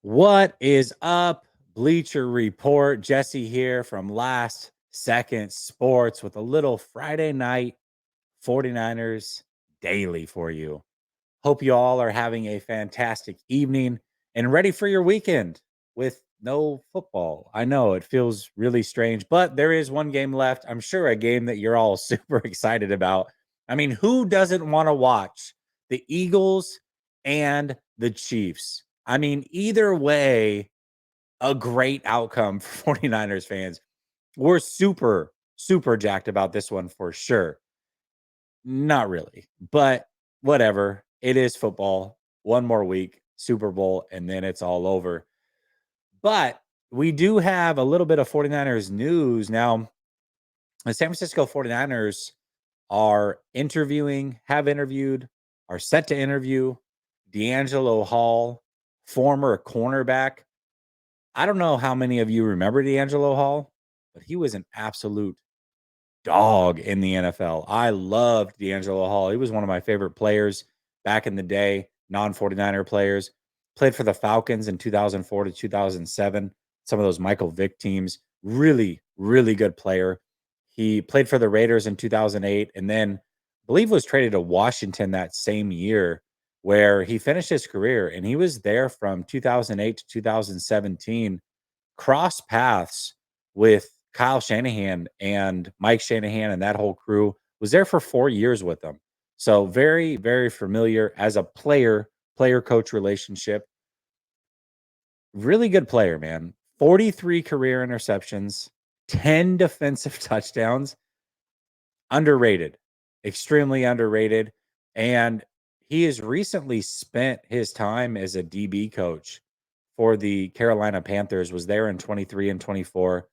What is up, Bleacher Report? Jesse here from Last Second Sports with a little Friday night 49ers daily for you. Hope you all are having a fantastic evening and ready for your weekend with no football. I know it feels really strange, but there is one game left. I'm sure a game that you're all super excited about. I mean, who doesn't want to watch the Eagles and the Chiefs? I mean, either way, a great outcome for 49ers fans. We're super jacked about this one for sure. Not really, but whatever. It is football. One more week, Super Bowl, and then it's all over. But we do have a little bit of 49ers news. Now, the San Francisco 49ers are interviewing, have interviewed, are set to interview D'Angelo Hall, former cornerback. I don't know how many of you remember D'Angelo Hall, but he was an absolute dog in the NFL. I loved D'Angelo Hall. He was one of my favorite players back in the day, non 49er players. Played for the Falcons in 2004 to 2007, some of those Michael Vick teams. Really good player. He played for the Raiders in 2008 and then I believe was traded to Washington that same year where he finished his career and he was there from 2008 to 2017, cross paths with Kyle Shanahan and Mike Shanahan and that whole crew, was there for 4 years with them. So very familiar as a player coach relationship. Really good player, man. 43 career interceptions, 10 defensive touchdowns. Underrated, extremely underrated. And he has recently spent his time as a DB coach for the Carolina Panthers, was there in 23 and 24.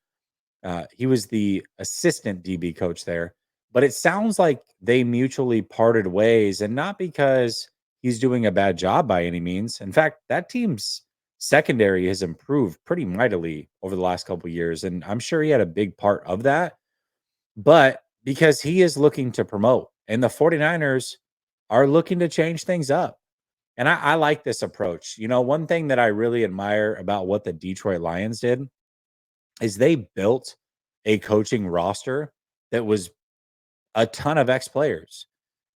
He was the assistant DB coach there, but it sounds like they mutually parted ways, and not because he's doing a bad job by any means. In fact, that team's secondary has improved pretty mightily over the last couple of years, and I'm sure he had a big part of that. But because he is looking to promote, and the 49ers are looking to change things up. And I like this approach. You know, one thing that I really admire about what the Detroit Lions did is they built a coaching roster that was a ton of ex players.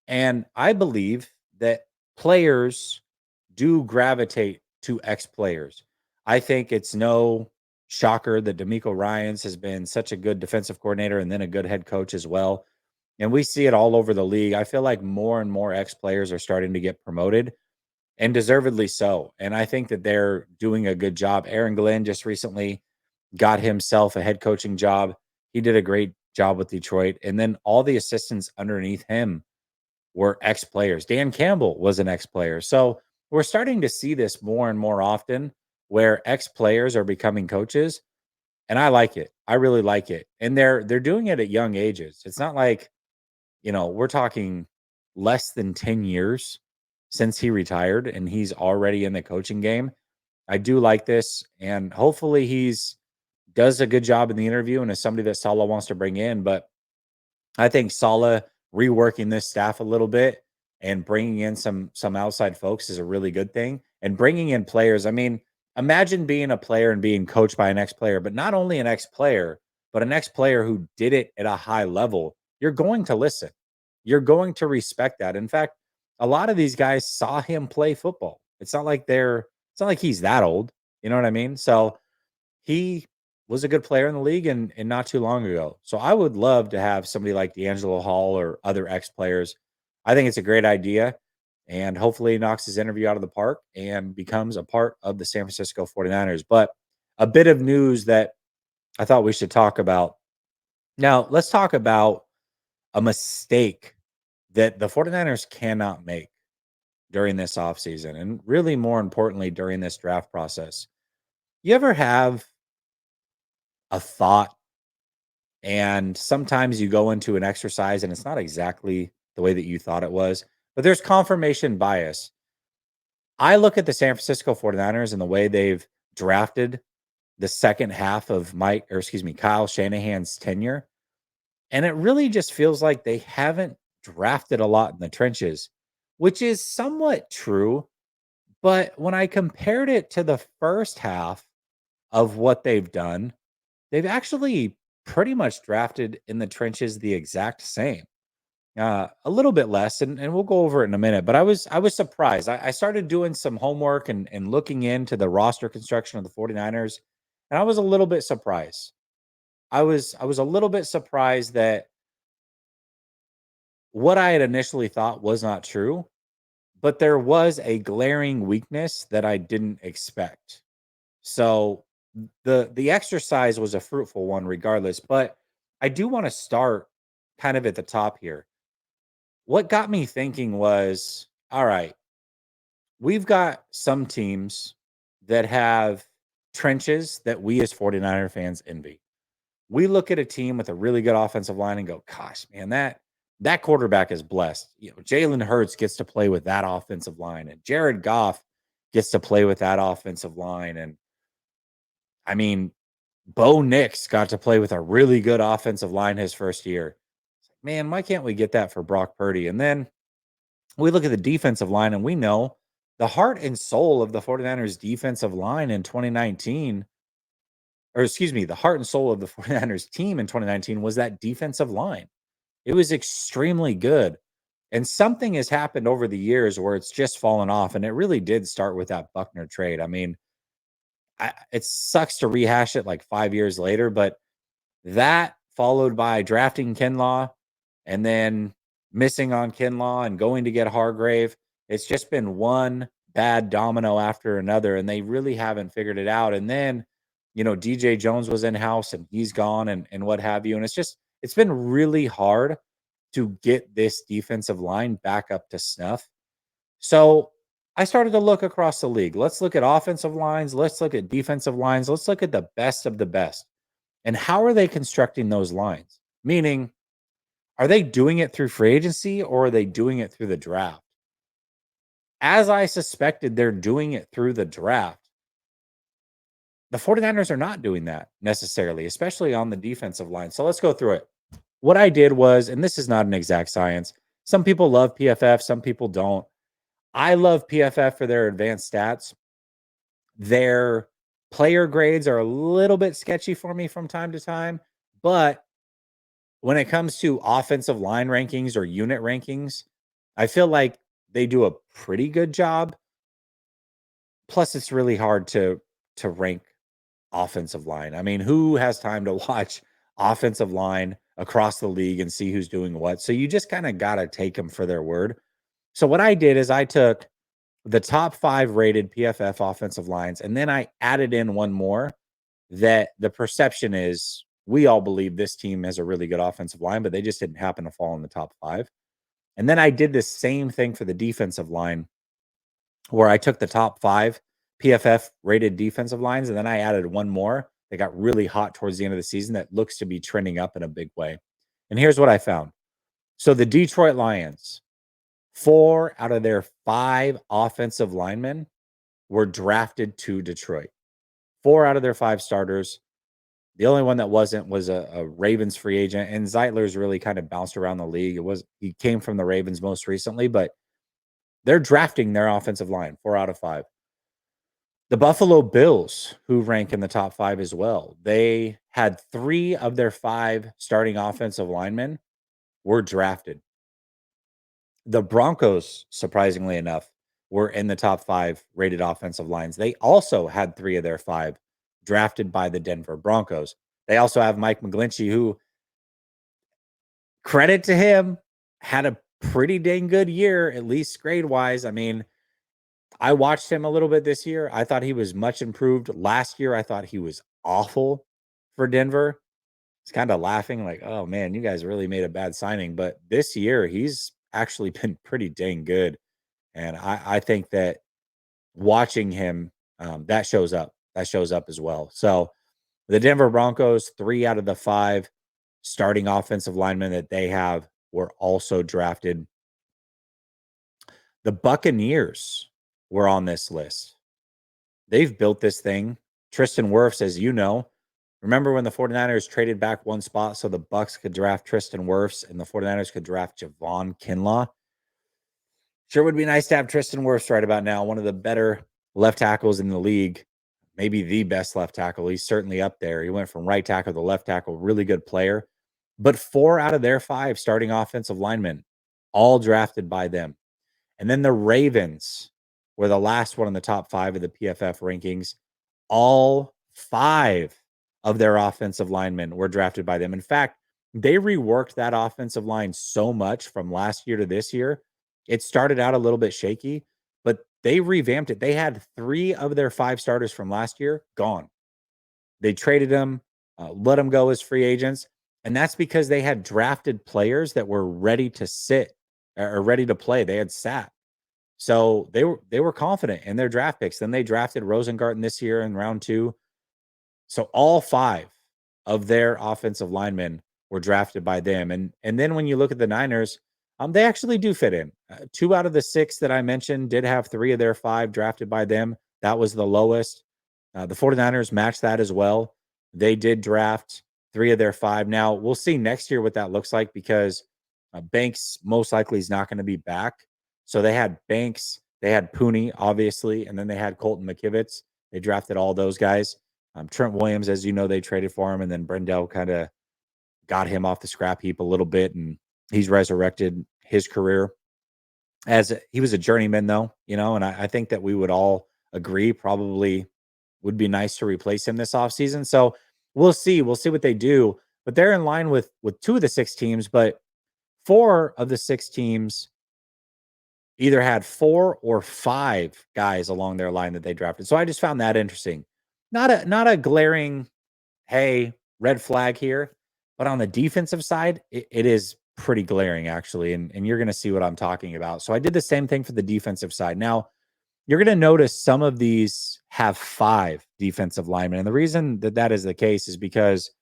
And I believe that players do gravitate to ex players. I think it's no shocker that D'Amico Ryans has been such a good defensive coordinator and then a good head coach as well. And we see it all over the league. I feel like more and more ex players are starting to get promoted and deservedly so. And I think that they're doing a good job. Aaron Glenn just recently got himself a head coaching job. He did a great job with Detroit. And then all the assistants underneath him were ex players. Dan Campbell was an ex player. So we're starting to see this more and more often where ex players are becoming coaches. And I like it. I really like it. And they're doing it at young ages. It's not like, we're talking less than 10 years since he retired and he's already in the coaching game. I do like this. And hopefully he's does a good job in the interview and is somebody that Saleh wants to bring in. But I think Saleh reworking this staff a little bit and bringing in some outside folks is a really good thing. And bringing in players, I mean, imagine being a player and being coached by an ex-player, but not only an ex-player, but an ex-player who did it at a high level. You're going to listen. You're going to respect that. In fact, a lot of these guys saw him play football. It's not like he's that old. You know what I mean? So he was a good player in the league and not too long ago. So I would love to have somebody like D'Angelo Hall or other ex players. I think it's a great idea. And hopefully he knocks his interview out of the park and becomes a part of the San Francisco 49ers. But a bit of news that I thought we should talk about. Now, let's talk about a mistake that the 49ers cannot make during this offseason and really more importantly during this draft process. You ever have a thought and sometimes you go into an exercise and it's not exactly the way that you thought it was, but there's confirmation bias. I look at the San Francisco 49ers and the way they've drafted the second half of Kyle Shanahan's tenure. And it really just feels like they haven't drafted a lot in the trenches, which is somewhat true. But when I compared it to the first half of what they've done, they've actually pretty much drafted in the trenches the exact same. A little bit less, and we'll go over it in a minute. But I was surprised. I started doing some homework and looking into the roster construction of the 49ers, and I was a little bit surprised. I was a little bit surprised that what I had initially thought was not true, but there was a glaring weakness that I didn't expect. So the exercise was a fruitful one regardless, but I do want to start kind of at the top here. What got me thinking was, all right, we've got some teams that have trenches that we as 49er fans envy. We look at a team with a really good offensive line and go, gosh, man, that quarterback is blessed. Jalen Hurts gets to play with that offensive line, and Jared Goff gets to play with that offensive line. And I mean, Bo Nix got to play with a really good offensive line his first year. Man, why can't we get that for Brock Purdy? And then we look at the defensive line and we know the heart and soul of the 49ers defensive line in 2019, or excuse me, the heart and soul of the 49ers team in 2019 was that defensive line. It was extremely good. And something has happened over the years where it's just fallen off. And it really did start with that Buckner trade. I mean, it sucks to rehash it like 5 years later, but that followed by drafting Kinlaw and then missing on Kinlaw and going to get Hargrave. It's just been one bad domino after another, and they really haven't figured it out. And then, DJ Jones was in house and he's gone and what have you. And it's been really hard to get this defensive line back up to snuff. So I started to look across the league. Let's look at offensive lines. Let's look at defensive lines. Let's look at the best of the best. And how are they constructing those lines? Meaning, are they doing it through free agency or are they doing it through the draft? As I suspected, they're doing it through the draft. The 49ers are not doing that necessarily, especially on the defensive line. So let's go through it. What I did was, and this is not an exact science, some people love PFF, some people don't. I love PFF for their advanced stats. Their player grades are a little bit sketchy for me from time to time, but when it comes to offensive line rankings or unit rankings, I feel like they do a pretty good job. Plus, it's really hard to rank offensive line. I mean, who has time to watch offensive line across the league and see who's doing what? So you just kind of got to take them for their word. So what I did is I took the top 5 rated PFF offensive lines, and then I added in one more that the perception is we all believe this team has a really good offensive line, but they just didn't happen to fall in the top 5. And then I did the same thing for the defensive line where I took the top 5 PFF rated defensive lines, and then I added one more that got really hot towards the end of the season that looks to be trending up in a big way. And here's what I found. So the Detroit Lions, 4 out of their 5 offensive linemen were drafted to Detroit. 4 out of their 5 starters. The only one that wasn't was a Ravens free agent, and Zeitler's really kind of bounced around the league. He came from the Ravens most recently, but they're drafting their offensive line, 4 out of 5. The Buffalo Bills, who rank in the top 5 as well, they had 3 of their 5 starting offensive linemen were drafted. The Broncos, surprisingly enough, were in the top 5 rated offensive lines. They also had 3 of their 5 drafted by the Denver Broncos. They also have Mike McGlinchey, who, credit to him, had a pretty dang good year, at least grade wise. I mean, I watched him a little bit this year. I thought he was much improved. Last year, I thought he was awful for Denver. It's kind of laughing like, oh man, you guys really made a bad signing. But this year, he's actually been pretty dang good. And I think that watching him, that shows up. That shows up as well. So the Denver Broncos, 3 out of the 5 starting offensive linemen that they have were also drafted. The Buccaneers were on this list. They've built this thing. Tristan Wirfs, as you know, remember when the 49ers traded back one spot so the Bucs could draft Tristan Wirfs and the 49ers could draft Javon Kinlaw? Sure would be nice to have Tristan Wirfs right about now, one of the better left tackles in the league, maybe the best left tackle. He's certainly up there. He went from right tackle to left tackle, really good player. But 4 out of their 5 starting offensive linemen, all drafted by them. And then the Ravens were the last one in the top 5 of the PFF rankings. All 5 of their offensive linemen were drafted by them. In fact, they reworked that offensive line so much from last year to this year. It started out a little bit shaky, but they revamped it. They had 3 of their 5 starters from last year gone. They traded them, let them go as free agents. And that's because they had drafted players that were ready to sit or ready to play. They had sat. So they were confident in their draft picks. Then they drafted Rosengarten this year in round 2. So all 5 of their offensive linemen were drafted by them. And then when you look at the Niners, they actually do fit in. 2 out of the 6 that I mentioned did have 3 of their 5 drafted by them. That was the lowest. The 49ers matched that as well. They did draft 3 of their 5. Now, we'll see next year what that looks like because Banks most likely is not going to be back. So they had Banks, they had Pooney, obviously, and then they had Colton McKivitz. They drafted all those guys. Trent Williams, as you know, they traded for him, and then Brendel kind of got him off the scrap heap a little bit, and he's resurrected his career as he was a journeyman, though, and I think that we would all agree probably would be nice to replace him this offseason. So we'll see. We'll see what they do. But they're in line with 2 of the 6 teams, but 4 of the 6 teams either had 4 or 5 guys along their line that they drafted. So I just found that interesting. Not a glaring, hey, red flag here, but on the defensive side, it is pretty glaring actually, and you're going to see what I'm talking about. So I did the same thing for the defensive side. Now, you're going to notice some of these have 5 defensive linemen, and the reason that that is the case is because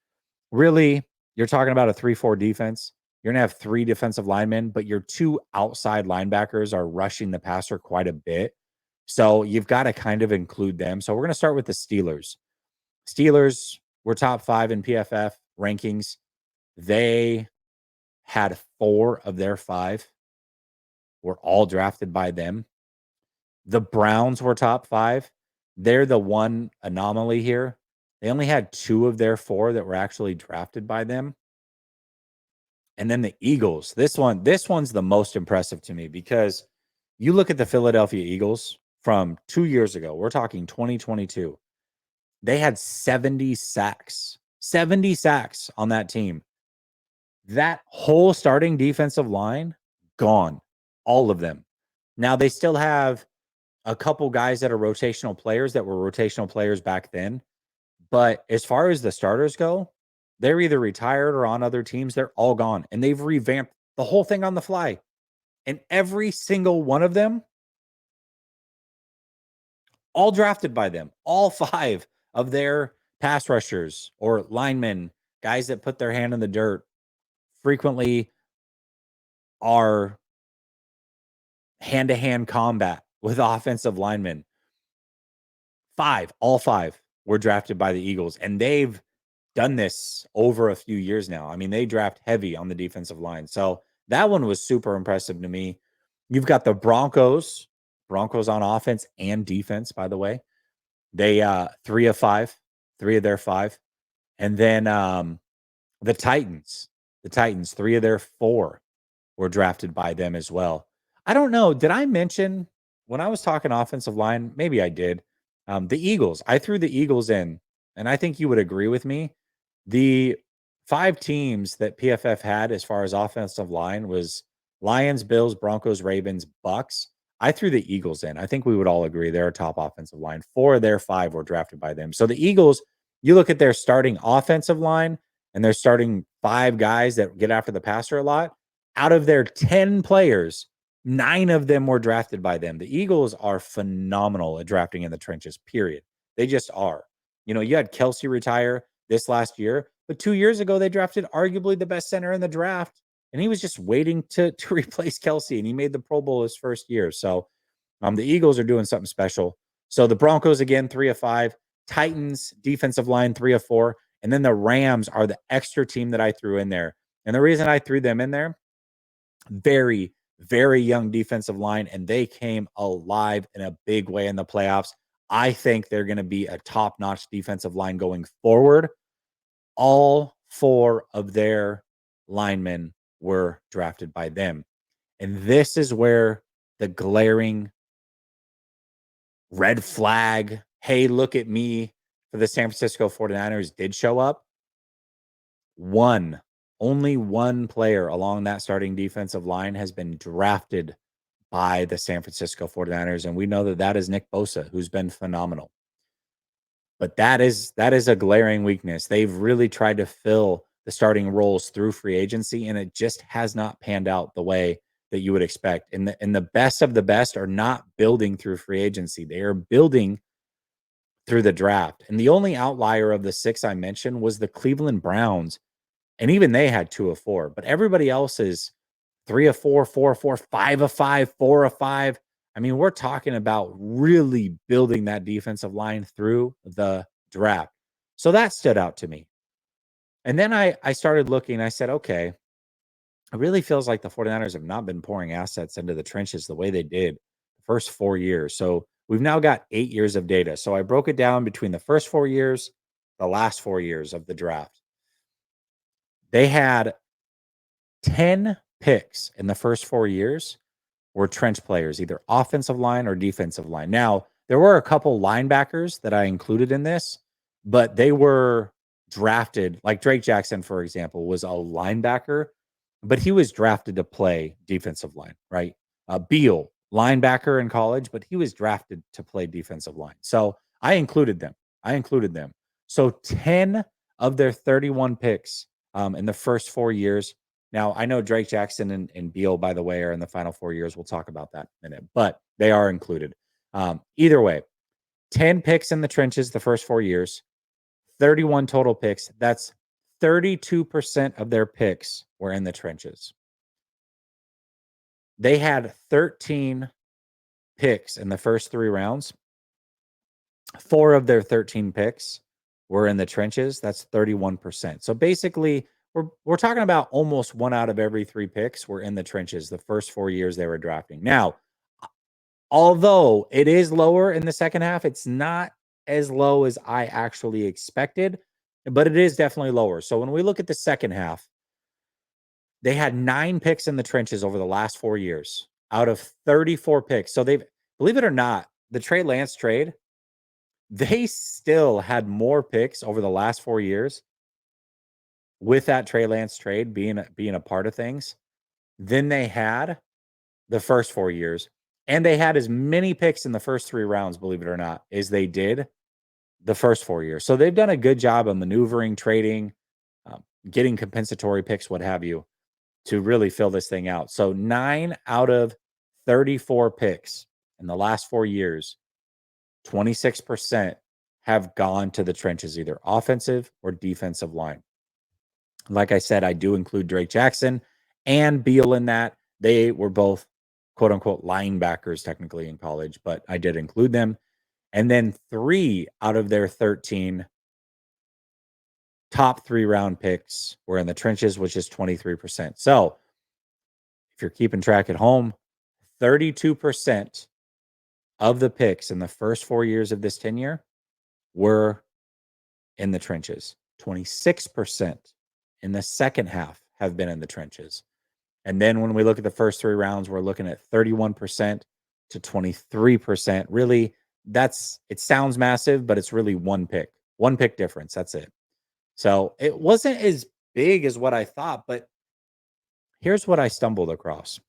really, you're talking about a 3-4 defense. You're going to have 3 defensive linemen, but your 2 outside linebackers are rushing the passer quite a bit. So you've got to kind of include them. So we're going to start with the Steelers. Steelers were top 5 in PFF rankings. They had 4 of their 5 were all drafted by them. The Browns were top 5. They're the one anomaly here. They only had 2 of their 4 that were actually drafted by them. And then the Eagles. This one's the most impressive to me because you look at the Philadelphia Eagles from 2 years ago. We're talking 2022. They had 70 sacks. 70 sacks on that team. That whole starting defensive line gone. All of them. Now they still have a couple guys that are rotational players that were rotational players back then. But as far as the starters go, they're either retired or on other teams. They're all gone. And they've revamped the whole thing on the fly. And every single one of them, all drafted by them. All 5 of their pass rushers or linemen, guys that put their hand in the dirt, frequently are hand-to-hand combat with offensive linemen. 5, all 5 were drafted by the Eagles. And they've done this over a few years now. I mean, they draft heavy on the defensive line. So that one was super impressive to me. You've got the Broncos on offense and defense, by the way. They 3 of 5, 3 of their 5. And then the Titans, 3 of their 4 were drafted by them as well. I don't know. Did I mention when I was talking offensive line? Maybe I did. The Eagles. I threw the Eagles in, and I think you would agree with me. The 5 teams that PFF had as far as offensive line was Lions, Bills, Broncos, Ravens, Bucks. I threw the Eagles in. I think we would all agree they're a top offensive line. 4 of their 5 were drafted by them. So the Eagles, you look at their starting offensive line and they're starting 5 guys that get after the passer a lot. Out of their 10 players, 9 of them were drafted by them. The Eagles are phenomenal at drafting in the trenches, period. They just are. You had Kelsey retire this last year, but 2 years ago, they drafted arguably the best center in the draft, and he was just waiting to replace Kelsey, and he made the Pro Bowl his first year. So the Eagles are doing something special. So the Broncos, again, 3 of 5. Titans, defensive line, 3 of 4. And then the Rams are the extra team that I threw in there. And the reason I threw them in there, very, very young defensive line, and they came alive in a big way in the playoffs. I think they're going to be a top-notch defensive line going forward. All 4 of their linemen were drafted by them. And this is where the glaring red flag, hey, look at me, for the San Francisco 49ers did show up. Only one player along that starting defensive line has been drafted by the San Francisco 49ers, and we know that that is Nick Bosa, who's been phenomenal. But that is a glaring weakness. They've really tried to fill the starting roles through free agency, and it just has not panned out the way that you would expect. And the best of the best are not building through free agency. They are building through the draft. And the only outlier of the 6 I mentioned was the Cleveland Browns. And even they had 2 of 4. But everybody else is 3 of 4, 4 of 4, 5 of 5, 4 of 5. I mean, we're talking about really building that defensive line through the draft. So that stood out to me. And then I started looking. I said, okay, it really feels like the 49ers have not been pouring assets into the trenches the way they did the first 4 years. So we've now got 8 years of data. So I broke it down between the first 4 years, the last 4 years of the draft. They had 10 picks in the first 4 years were trench players, either offensive line or defensive line. Now, there were a couple linebackers that I included in this, but they were drafted, like Drake Jackson, for example, was a linebacker, but he was drafted to play defensive line, right? Beal, linebacker in college, but he was drafted to play defensive line. So I included them. So 10 of their 31 picks in the first 4 years. Now, I know Drake Jackson and Beal, by the way, are in the final 4 years. We'll talk about that in a minute, but they are included. Either way, 10 picks in the trenches the first 4 years, 31 total picks. That's 32% of their picks were in the trenches. They had 13 picks in the first 3 rounds. 4 of their 13 picks were in the trenches. That's 31%. So basically, we're talking about almost 1 out of every 3 picks were in the trenches the first 4 years they were drafting. Now, although it is lower in the second half, it's not as low as I actually expected, but it is definitely lower. So when we look at the second half, they had 9 picks in the trenches over the last 4 years out of 34 picks. So they've, believe it or not, the Trey Lance trade, they still had more picks over the last 4 years with that Trey Lance trade being a part of things than they had the first 4 years. And they had as many picks in the first 3 rounds, believe it or not, as they did the first 4 years. So they've done a good job of maneuvering, trading, getting compensatory picks, what have you, to really fill this thing out. So 9 out of 34 picks in the last 4 years, 26% have gone to the trenches, either offensive or defensive line. Like I said, I do include Drake Jackson and Beal in that. They were both quote unquote linebackers technically in college, but I did include them. And then 3 out of their 13 top 3 round picks were in the trenches, which is 23%. So if you're keeping track at home, 32% of the picks in the first 4 years of this tenure were in the trenches. 26% in the second half have been in the trenches. And then when we look at the first 3 rounds, we're looking at 31% to 23%. Really, it sounds massive, but it's really one pick difference. That's it. So it wasn't as big as what I thought, but here's what I stumbled across.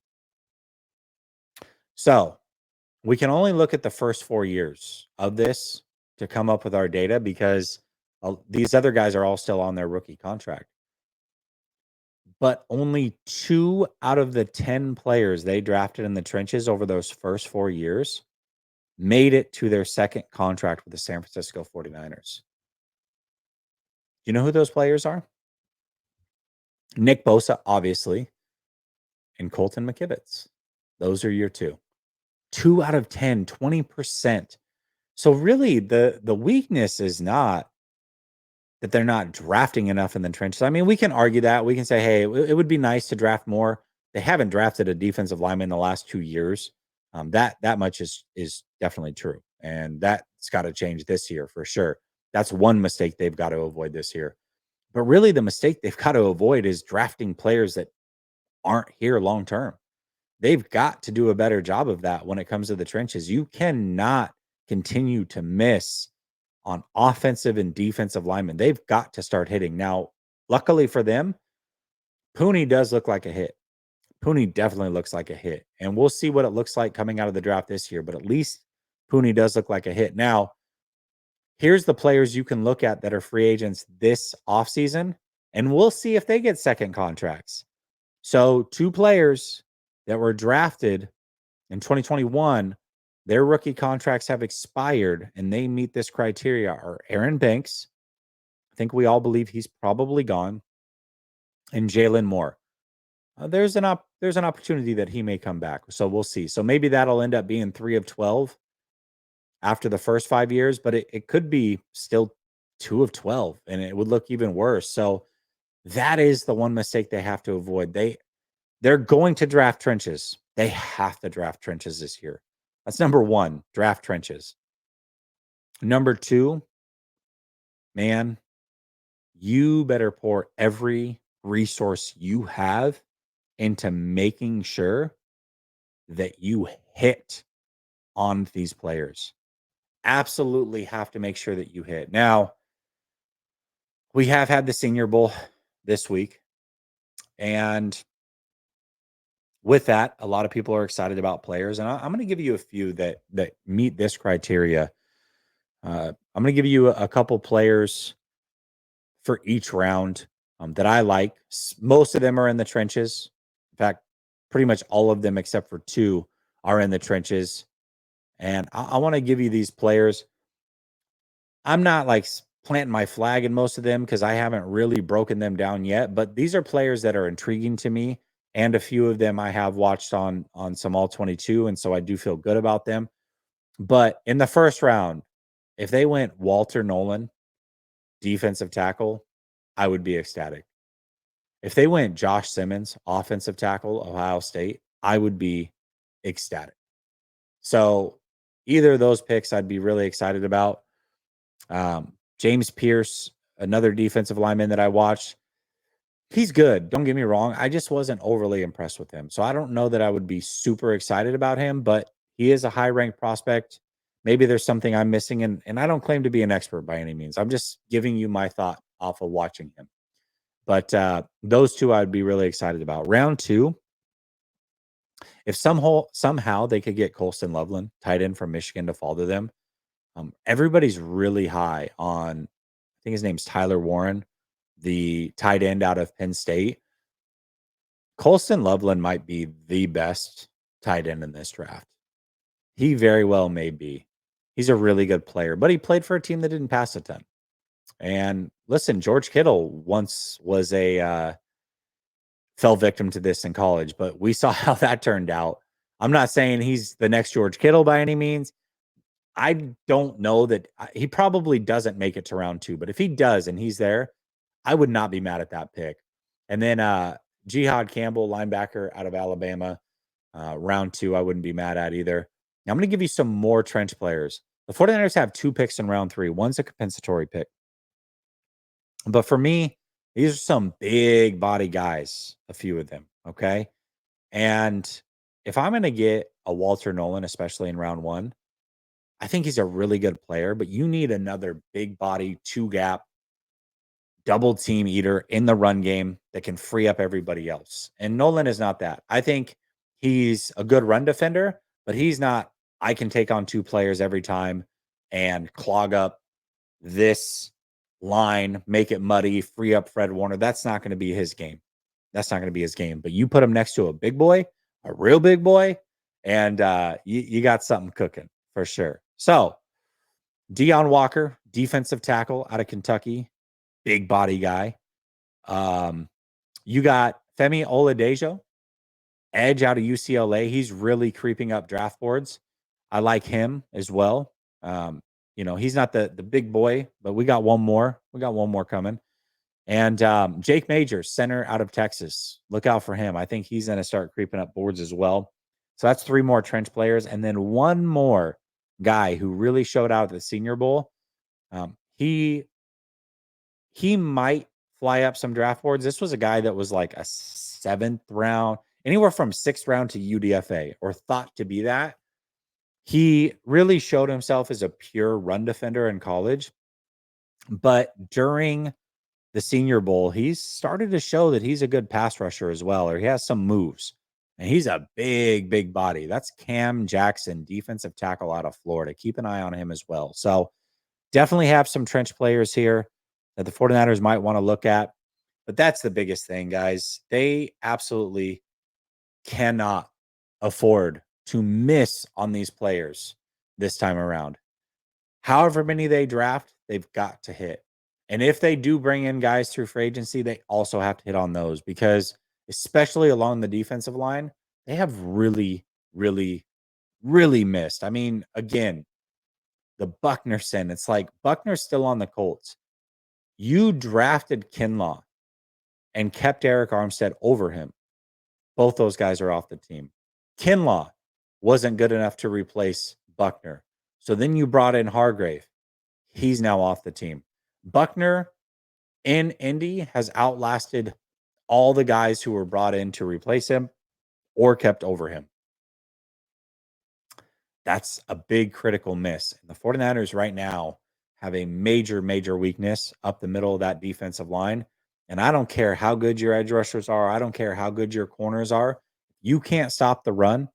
So we can only look at the first 4 years of this to come up with our data because these other guys are all still on their rookie contract. But only 2 out of the 10 players they drafted in the trenches over those first 4 years made it to their second contract with the San Francisco 49ers. Do you know who those players are? Nick Bosa, obviously, and Colton McKivitz. Those are your 2. 2 out of 10, 20%. So really, the weakness is not that they're not drafting enough in the trenches. I mean, we can argue that. We can say, hey, it would be nice to draft more. they haven't drafted a defensive lineman in the last 2 years. That much is definitely true, and that's got to change this year for sure. That's one mistake they've got to avoid this year. But really, the mistake they've got to avoid is drafting players that aren't here long term. They've got to do a better job of that when it comes to the trenches. You cannot continue to miss on offensive and defensive linemen. They've got to start hitting. Now, luckily for them, Pooney does look like a hit. Pooney definitely looks like a hit. And we'll see what it looks like coming out of the draft this year, but at least Pooney does look like a hit. Now, here's the players you can look at that are free agents this offseason, and we'll see if they get second contracts. So, two players that were drafted in 2021, their rookie contracts have expired and they meet this criteria are Aaron Banks. I think we all believe he's probably gone. And Jalen Moore. There's an opportunity that he may come back. So we'll see. So maybe that'll end up being 3 of 12 after the first 5 years, but it could be still 2 of 12 and it would look even worse. So that is the one mistake they have to avoid. They're going to draft trenches. They have to draft trenches this year. That's number one, draft trenches. Number two, man, you better pour every resource you have into making sure that you hit on these players. Absolutely have to make sure that you hit. Now, we have had the Senior Bowl this week, and with that, a lot of people are excited about players, and I'm going to give you a few that meet this criteria. I'm going to give you a couple players for each round that I like. Most of them are in the trenches. In fact, pretty much all of them except for two are in the trenches. And I want to give you these players. I'm not like planting my flag in most of them because I haven't really broken them down yet. But these are players that are intriguing to me. And a few of them I have watched on some all 22. And so I do feel good about them. But in the first round, if they went Walter Nolan, defensive tackle, I would be ecstatic. If they went Josh Simmons, offensive tackle, Ohio State, I would be ecstatic. So either of those picks I'd be really excited about. James Pierce, another defensive lineman that I watched, he's good. Don't get me wrong. I just wasn't overly impressed with him. So I don't know that I would be super excited about him, but he is a high ranked prospect. Maybe there's something I'm missing. And I don't claim to be an expert by any means. I'm just giving you my thought off of watching him. But those two I'd be really excited about. Round two, if somehow they could get Colston Loveland, tight end from Michigan, to fall to them, everybody's really high on, I think his name's Tyler Warren, the tight end out of Penn State. Colston Loveland might be the best tight end in this draft. He very well may be. He's a really good player, but he played for a team that didn't pass a ton. And listen, George Kittle once was fell victim to this in college, but we saw how that turned out. I'm not saying he's the next George Kittle by any means. I don't know that he probably doesn't make it to round two, but if he does and he's there, I would not be mad at that pick. And then Jihad Campbell, linebacker out of Alabama, round two, I wouldn't be mad at either. Now I'm going to give you some more trench players. The 49ers have 2 picks in round 3. One's a compensatory pick. But for me, these are some big body guys, a few of them, okay? And if I'm going to get a Walter Nolan, especially in round 1, I think he's a really good player, but you need another big body, 2-gap, double team eater in the run game that can free up everybody else. And Nolan is not that. I think he's a good run defender, but he's not, I can take on 2 players every time and clog up this line, make it muddy, free up Fred Warner. That's not going to be his game. That's not going to be his game. But you put him next to a big boy, a real big boy, and you got something cooking for sure. So Deion Walker, defensive tackle out of Kentucky, big body guy. You got Femi Oladejo, edge out of UCLA. He's really creeping up draft boards. I like him as well. He's not the big boy, but we got one more. We got one more coming. And Jake Majors, center out of Texas. Look out for him. I think he's going to start creeping up boards as well. So that's 3 more trench players. And then one more guy who really showed out at the Senior Bowl. He might fly up some draft boards. This was a guy that was like a 7th round, anywhere from 6th round to UDFA, or thought to be that. He really showed himself as a pure run defender in college. But during the Senior Bowl, he's started to show that he's a good pass rusher as well, or he has some moves. And he's a big, big body. That's Cam Jackson, defensive tackle out of Florida. Keep an eye on him as well. So definitely have some trench players here that the 49ers might want to look at. But that's the biggest thing, guys. They absolutely cannot afford to miss on these players this time around. However many they draft, they've got to hit. And if they do bring in guys through free agency, they also have to hit on those because, especially along the defensive line, they have really, really, really missed. I mean, again, the Buckner sin. It's like Buckner's still on the Colts. You drafted Kinlaw and kept Eric Armstead over him. Both those guys are off the team. Kinlaw wasn't good enough to replace Buckner. So then you brought in Hargrave. He's now off the team. Buckner in Indy has outlasted all the guys who were brought in to replace him or kept over him. That's a big critical miss. And the 49ers right now have a major, major weakness up the middle of that defensive line. And I don't care how good your edge rushers are. I don't care how good your corners are. You can't stop the run.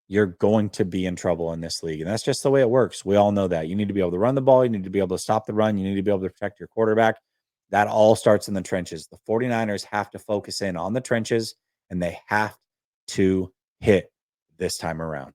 You're going to be in trouble in this league. And that's just the way it works. We all know that. You need to be able to run the ball. You need to be able to stop the run. You need to be able to protect your quarterback. That all starts in the trenches. The 49ers have to focus in on the trenches, and they have to hit this time around.